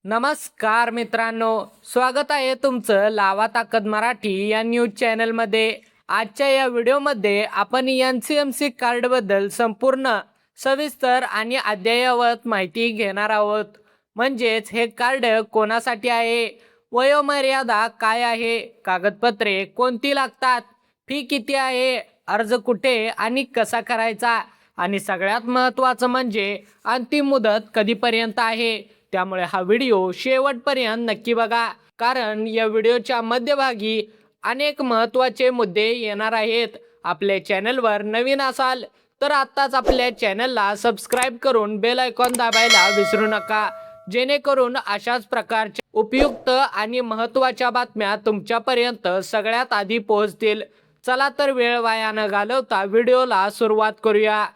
नमस्कार मित्रांनो, स्वागत आहे तुमचं लावा ताकद मराठी या न्यूज चॅनलमध्ये. आजच्या या व्हिडिओमध्ये आपण NCMC कार्डबद्दल संपूर्ण सविस्तर आणि अद्ययावत माहिती घेणार आहोत. म्हणजेच हे कार्ड कोणासाठी आहे, वयोमर्यादा काय आहे, कागदपत्रे कोणती लागतात, फी किती आहे, अर्ज कुठे आणि कसा करायचा, आणि सगळ्यात महत्त्वाचं म्हणजे अंतिम मुदत कधीपर्यंत आहे. त्यामुळे हा व्हिडिओ शेवटपर्यंत नक्की बघा, कारण या व्हिडिओच्या मध्यभागी अनेक महत्त्वाचे मुद्दे येणार आहेत. आपल्या चॅनलवर नवीन असाल तर आत्ताच आपल्या चॅनलला सबस्क्राईब करून बेल आयकॉन दाबायला विसरू नका, जेणेकरून अशाच प्रकारच्या उपयुक्त आणि महत्त्वाच्या बातम्या तुमच्यापर्यंत सगळ्यात आधी पोहोचतील. चला तर वेळ वाया न घालवता व्हिडिओला सुरुवात करूया.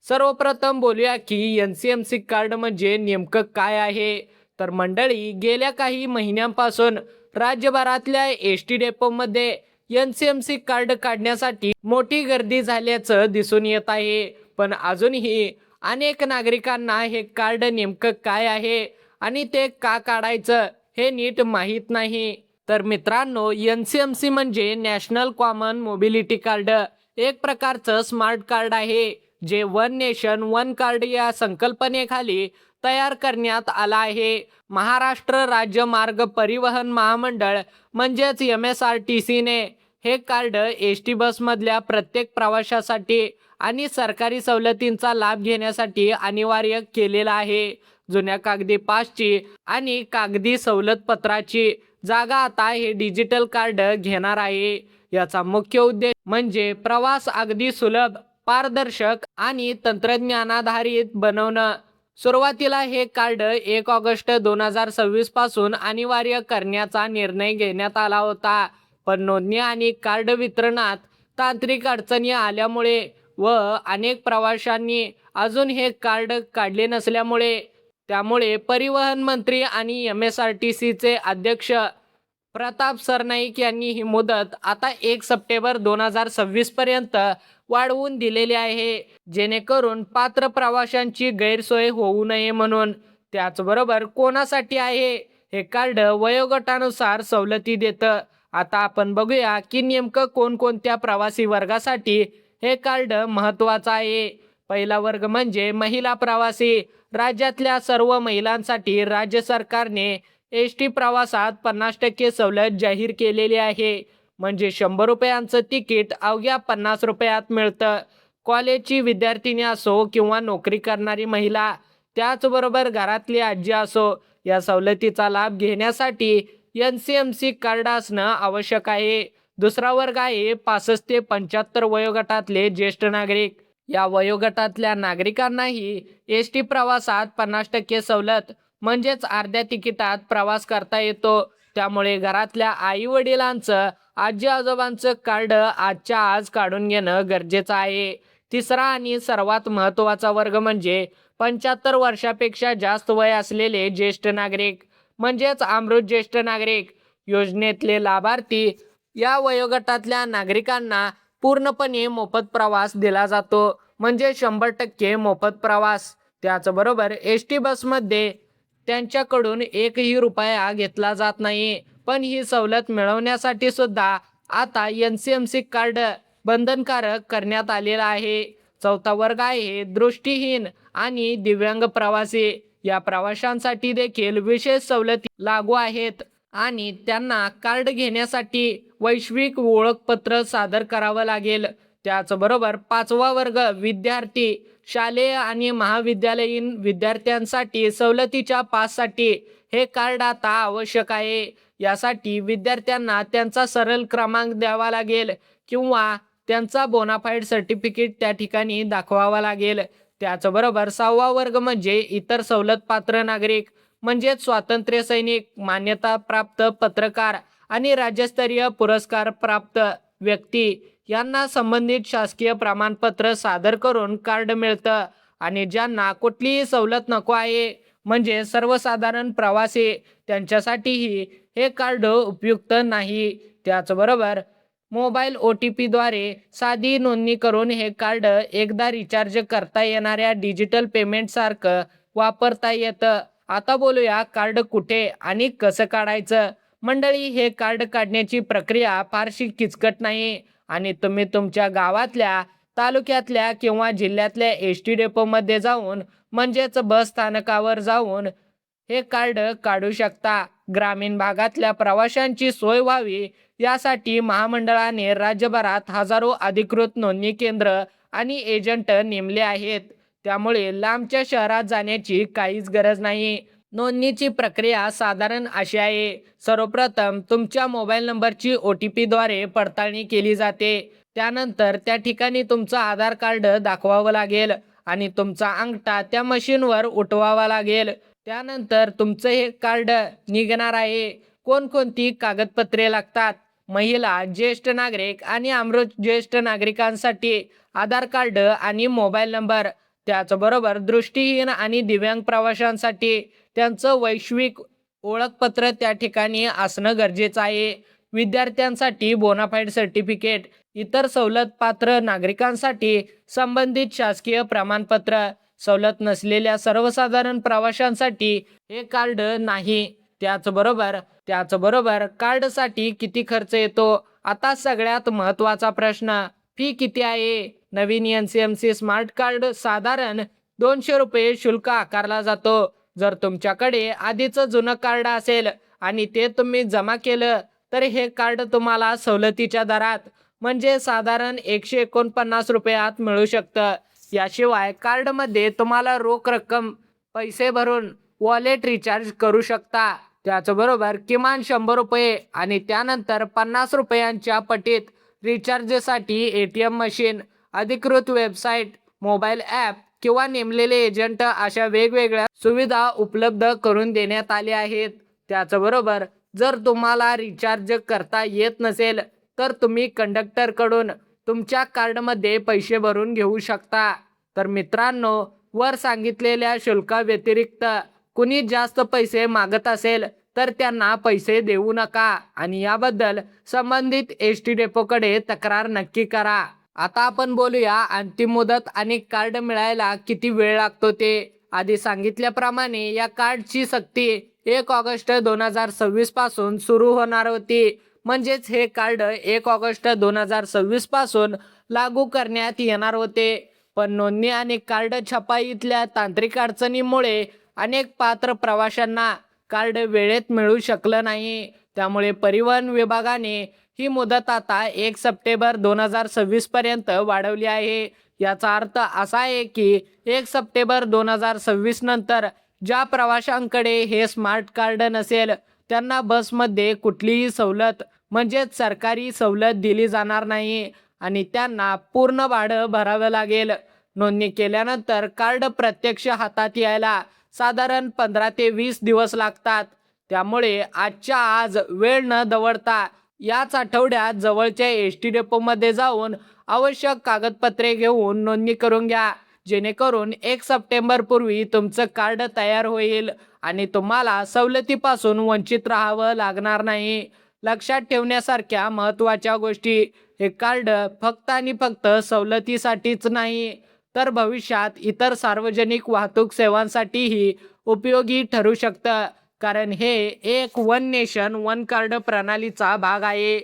सर्वप्रथम बोलूया की NCMC कार्ड म्हणजे नेमकं काय आहे. तर मंडळी, गेल्या काही महिन्यांपासून राज्यभरातल्या ST डेपोमध्ये NCMC कार्ड काढण्यासाठी मोठी गर्दी झाल्याचं दिसून येत आहे. पण अजूनही अनेक नागरिकांना हे कार्ड नेमकं काय आहे आणि ते का काढायचं हे नीट माहीत नाही. तर मित्रांनो, NCMC म्हणजे नॅशनल कॉमन मोबिलिटी कार्ड, एक प्रकारचं स्मार्ट कार्ड आहे जे वन नेशन वन कार्ड या संकल्पनेखाली तयार करण्यात आला आहे. महाराष्ट्र राज्य मार्ग परिवहन महामंडळ म्हणजेच MSRTCने हे कार्ड ST बसमधल्या प्रत्येक प्रवाशासाठी आणि सरकारी सवलतींचा लाभ घेण्यासाठी अनिवार्य केलेला आहे. जुन्या कागदी पासची आणि कागदी सवलत पत्राची जागा आता हे डिजिटल कार्ड घेणार आहे. याचा मुख्य उद्देश म्हणजे प्रवास अगदी सुलभ, पारदर्शक आणि तंत्रज्ञानाधारित बनवणं. सुरुवातीला हे कार्ड 1 ऑगस्ट 2026 पासून अनिवार्य करण्याचा निर्णय घेण्यात आला होता. पण नोंदणी आणि कार्ड वितरणात तांत्रिक अडचणी आल्यामुळे व अनेक प्रवाशांनी अजून हे कार्ड काढले नसल्यामुळे त्यामुळे परिवहन मंत्री आणि MSRTCचे अध्यक्ष प्रताप सरनाईक यांनी ही मुदत आता 1 सप्टेंबर 2026 पर्यंत वाढवून दिलेली आहे, जेणेकरून पात्र प्रवाशांची गैरसोय होऊ नये म्हणून. त्याचबरोबर कोणासाठी आहे हे कार्ड, वयोगटानुसार सवलती देतं. आता आपण बघूया की नेमकं कोणकोणत्या प्रवासी वर्गासाठी हे कार्ड महत्त्वाचं आहे. पहिला वर्ग म्हणजे महिला प्रवासी. राज्यातल्या सर्व महिलांसाठी राज्य सरकारने ST प्रवासात 50% सवलत जाहीर केलेली आहे. म्हणजे 100 रुपयांचं तिकीट अवघ्या 50 रुपयात मिळतं. कॉलेजची विद्यार्थिनी असो किंवा नोकरी करणारी महिला, त्याचबरोबर घरातली आजी असो, या सवलतीचा लाभ घेण्यासाठी NCMC कार्ड असणं आवश्यक आहे. दुसरा वर्ग आहे 65 ते 75 वयोगटातले ज्येष्ठ नागरिक. या वयोगटातल्या नागरिकांनाही ST प्रवासात 50% सवलत म्हणजेच अर्ध्या तिकिटात प्रवास करता येतो. त्यामुळे घरातल्या आई वडिलांचं, आजी आजोबांचं कार्ड आजच्या आज काढून घेणं गरजेचं आहे. तिसरा आणि सर्वात महत्त्वाचा वर्ग म्हणजे 75 वर्षापेक्षा जास्त वय असलेले ज्येष्ठ नागरिक, म्हणजेच अमृत ज्येष्ठ नागरिक योजनेतले लाभार्थी. या वयोगटातल्या नागरिकांना पूर्णपणे मोफत प्रवास दिला जातो, म्हणजे 100% मोफत प्रवास. त्याचबरोबर ST बसमध्ये त्यांच्याकडून एकही रुपया घेतला जात नाही. पण ही सवलत मिळवण्यासाठी सुद्धा आता NCMC कार्ड बंधनकारक करण्यात आलेला आहे. चौथा वर्ग आहे दृष्टीहीन आणि दिव्यांग प्रवासी. या प्रवाशांसाठी देखील विशेष सवलती लागू आहेत आणि त्यांना कार्ड घेण्यासाठी वैश्विक ओळखपत्र सादर करावं लागेल. त्याचबरोबर पाचवा वर्ग विद्यार्थी. शालेय आणि महाविद्यालयीन विद्यार्थ्यांसाठी सवलतीच्या पाससाठी हे कार्ड आता आवश्यक आहे. यासाठी विद्यार्थ्यांना त्यांचा सरळ क्रमांक द्यावा लागेल किंवा त्यांचा बोनाफाईड सर्टिफिकेट त्या ठिकाणी दाखवावा लागेल. त्याचबरोबर 6वा वर्ग म्हणजे इतर सवलत पात्र नागरिक, म्हणजेच स्वातंत्र्य सैनिक, मान्यता प्राप्त पत्रकार आणि राज्यस्तरीय पुरस्कार प्राप्त व्यक्ती यांना संबंधित शासकीय प्रमाणपत्र सादर करून कार्ड मिळतं. आणि ज्यांना कुठलीही सवलत नको आहे, म्हणजे सर्वसाधारण प्रवासी, त्यांच्यासाठीही हे कार्ड उपयुक्त नाही. त्याचबरोबर मोबाईल OTP द्वारे साधी नोंदणी करून हे कार्ड एकदा रिचार्ज करता येणाऱ्या डिजिटल पेमेंट सारखं वापरता येतं. आता बोलूया कार्ड कुठे आणि कसं काढायचं. मंडळी, हे कार्ड काढण्याची प्रक्रिया फारशी किचकट नाही आणि तुम्ही तुमच्या गावातल्या, तालुक्यातल्या किंवा जिल्ह्यातल्या एस टी डेपोमध्ये जाऊन म्हणजेच बस स्थानकावर जाऊन हे कार्ड काढू शकता. ग्रामीण भागातल्या प्रवाशांची सोय व्हावी यासाठी महामंडळाने राज्यभरात हजारो अधिकृत नोंदणी केंद्र आणि एजंट नेमले आहेत. त्यामुळे लांबच्या शहरात जाण्याची काहीच गरज नाही. नोंदणीची प्रक्रिया साधारण अशी आहे. सर्वप्रथम तुमच्या मोबाईल नंबरची OTP द्वारे पडताळणी केली जाते. त्यानंतर त्या ठिकाणी तुमचं आधार कार्ड दाखवावं लागेल आणि तुमचा अंगठा त्या मशीनवर उठवावा लागेल. त्यानंतर तुमचं हे कार्ड निघणार आहे. कोणकोणती कागदपत्रे लागतात? महिला, ज्येष्ठ नागरिक आणि अमृत ज्येष्ठ नागरिकांसाठी आधार कार्ड आणि मोबाईल नंबर. त्याचबरोबर दृष्टीहीन आणि दिव्यांग प्रवाशांसाठी त्यांचं वैश्विक ओळखपत्र त्या ठिकाणी असणं गरजेचं आहे. विद्यार्थ्यांसाठी बोनाफाईड सर्टिफिकेट. इतर सवलत पात्र नागरिकांसाठी संबंधित शासकीय प्रमाणपत्र. सवलत नसलेल्या सर्वसाधारण प्रवाशांसाठी हे कार्ड नाही. त्याचबरोबर कार्डसाठी किती खर्च येतो? आता सगळ्यात महत्त्वाचा प्रश्न, फी किती आहे? नवीन NCMC स्मार्ट कार्ड साधारण 200 रुपये शुल्क आकारला जातो. जर तुमच्याकडे आधीचं जुनं कार्ड असेल आणि ते तुम्ही जमा केलं तर हे कार्ड तुम्हाला सवलतीच्या दरात म्हणजे साधारण 149 रुपयात मिळू शकतं. याशिवाय कार्डमध्ये तुम्हाला रोख रक्कम पैसे भरून वॉलेट रिचार्ज करू शकता. त्याचबरोबर किमान 100 रुपये आणि त्यानंतर 50 रुपयांच्या पटीत रिचार्जसाठी ATM मशीन, अधिकृत वेबसाईट, मोबाईल ॲप किंवा नेमलेले एजंट अशा वेगवेगळ्या सुविधा उपलब्ध करून देण्यात आल्या आहेत. त्याचबरोबर जर तुम्हाला रिचार्ज करता येत नसेल तर तुम्ही कंडक्टरकडून तुमच्या कार्डमध्ये पैसे भरून घेऊ शकता. तर मित्रांनो, वर सांगितलेल्या शुल्काव्यतिरिक्त कुणी जास्त पैसे मागत असेल तर त्यांना पैसे देऊ नका आणि याबद्दल संबंधित ST डेपोकडे तक्रार नक्की करा. आता आपण बोलूया अंतिम मुदत आणि कार्ड मिळायला किती वेळ लागतो ते. आधी सांगितल्याप्रमाणे या कार्डची सक्ती 1 ऑगस्ट 2026 पासून सुरू होणार होती. म्हणजेच हे कार्ड 1 ऑगस्ट 2026 पासून लागू करण्यात येणार होते. पण नोंदणी आणि कार्ड छपाईतल्या तांत्रिक अडचणीमुळे अनेक पात्र प्रवाशांना कार्ड वेळेत मिळू शकलं नाही. त्यामुळे परिवहन विभागाने ही मुदत आता 1 सप्टेंबर 2026 पर्यंत वाढवली आहे. याचा अर्थ असा आहे की 1 सप्टेंबर 2026 नंतर ज्या प्रवाशांकडे हे स्मार्ट कार्ड नसेल त्यांना बसमध्ये कुठलीही सवलत म्हणजेच सरकारी सवलत दिली जाणार नाही आणि त्यांना पूर्ण भाडं भरावं लागेल. नोंदणी केल्यानंतर कार्ड प्रत्यक्ष हातात यायला साधारण 15 ते 20 दिवस लागतात. त्यामुळे आजच्या आज वेळ न दवडता याच आठवड्यात जवळच्या ST डेपोमध्ये जाऊन आवश्यक कागदपत्रे घेऊन नोंदणी करून घ्या, जेणेकरून 1 सप्टेंबर पूर्वी तुमचं कार्ड तयार होईल आणि तुम्हाला सवलतीपासून वंचित राहावं लागणार नाही. लक्षात ठेवण्यासारख्या महत्त्वाच्या गोष्टी, हे कार्ड फक्त आणि फक्त सवलतीसाठीच नाही तर भविष्यात इतर सार्वजनिक वाहतूक सेवांसाठीही उपयोगी ठरू शकतं. कारण हे एक वन नेशन वन कार्ड प्रणालीचा भाग आहे.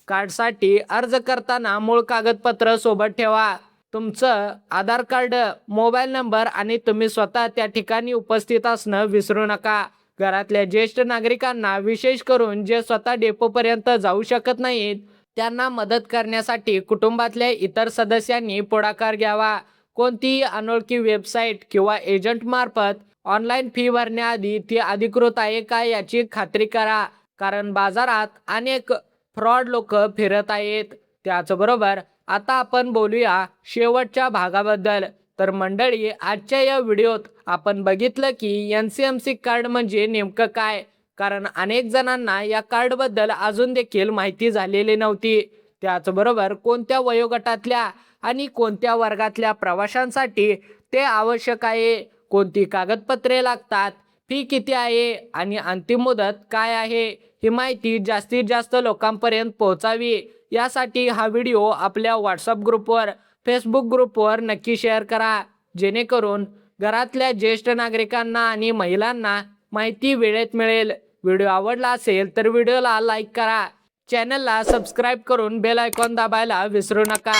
कार्डसाठी अर्ज करताना मूळ कागदपत्र सोबत ठेवा. तुमचं आधार कार्ड, मोबाईल नंबर आणि तुम्ही स्वतः त्या ठिकाणी उपस्थित असणं विसरू नका. घरातल्या ज्येष्ठ नागरिकांना, विशेष करून जे स्वतः डेपोपर्यंत जाऊ शकत नाहीत, त्यांना मदत करण्यासाठी कुटुंबातल्या इतर सदस्यांनी पुढाकार घ्यावा. कोणतीही अनोळखी वेबसाईट किंवा एजंटमार्फत ऑनलाईन फी भरण्याआधी ती अधिकृत आहे का याची खात्री करा. कारण बाजारात अनेक फ्रॉड लोक फिरत आहेत. त्याचबरोबर आता आपण बोलूया शेवटच्या भागाबद्दल. तर मंडळी, आजच्या या व्हिडिओत आपण बघितलं की NCMC कार्ड म्हणजे नेमकं काय. कारण अनेक जणांना या कार्डबद्दल अजून देखील माहिती झालेली नव्हती. त्याचबरोबर कोणत्या वयोगटातल्या आणि कोणत्या वर्गातल्या प्रवाशांसाठी ते आवश्यक आहे, कोणती कागदपत्रे लागतात, फी किती आहे आणि अंतिम मुदत काय आहे, ही माहिती जास्तीत जास्त लोकांपर्यंत पोहोचावी यासाठी हा व्हिडिओ आपल्या व्हॉट्सअप ग्रुपवर, फेसबुक ग्रुपवर नक्की शेअर करा, जेणेकरून घरातल्या ज्येष्ठ नागरिकांना आणि महिलांना माहिती वेळेत मिळेल. व्हिडिओ आवडला असेल तर व्हिडिओला लाईक करा, चॅनलला सबस्क्राईब करून बेल आयकॉन दाबायला विसरू नका,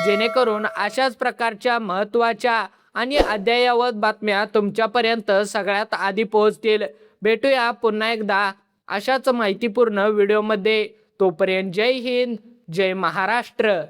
जेणेकरून अशाच प्रकारच्या महत्त्वाच्या आणि अद्ययावत बातम्या तुमच्यापर्यंत सगळ्यात आधी पोहोचतील. भेटूया पुन्हा एकदा अशाच माहितीपूर्ण व्हिडिओमध्ये. तोपर्यंत जय हिंद, जय महाराष्ट्र.